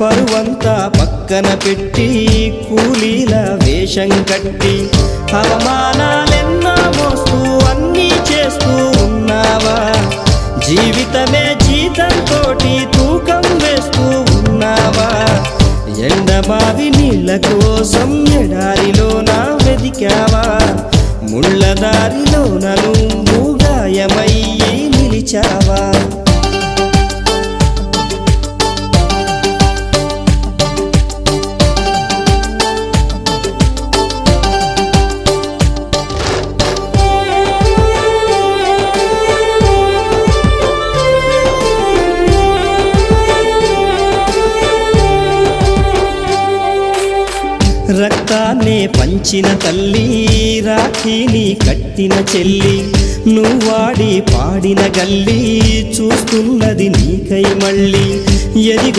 పరువంతా పక్కన పెట్టి కూలీల వేషం కట్టి అవమానాలెన్నో మోస్తూ అన్నీ చేస్తూ ఉన్నావా? జీవితమే జీతంతోటి తూకం వేస్తూ ఉన్నావా? ఎండమావి నీళ్ళ కోసం ఎడారిలోన వెదికావా? ముళ్ళదారిలోన నువ్వు గాయమయ్యి నిలిచావా? రక్తాన్నే పంచిన తల్లి, రాఖీని కట్టిన చెల్లి, నువ్వాడి పాడిన గల్లి చూస్తున్నది నీకై మళ్ళీ. ఎదిగో